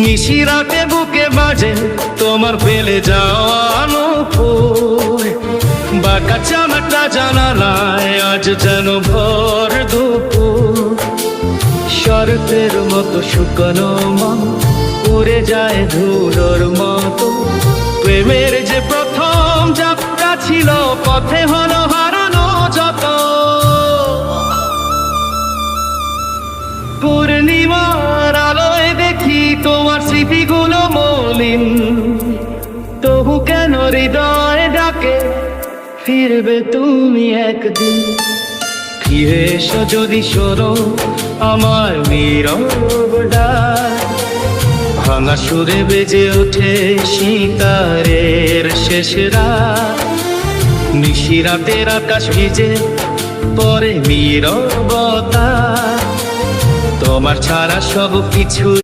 নিশিরাতে বুকে বাজে তোমার ফেলে যাওয়ানো ফুল, বাঁকা চামাটা জানালায় আজ যেন ভর দুপুর। শরতের মতো শুকনো মন উড়ে যায় ধুলোর মতো, প্রেমের যে প্রথম যাত্রা ছিল পথে হলো হারানো যত। পূর্ণিমার আলোয় দেখি তোমার স্মৃতিগুলো মলিন, তবু কেন হৃদয় ডাকে ফিরবে তুমি একদিন। ফিরে এসো যদি শোনো আমার নীরব ডাক, ভাঙা সুরে বেজে ওঠে শিকারের শেষ রাত। নিশিরাতের আকাশ ভিজে পরে নীরবতা, তোমার ছাড়া সব কিছু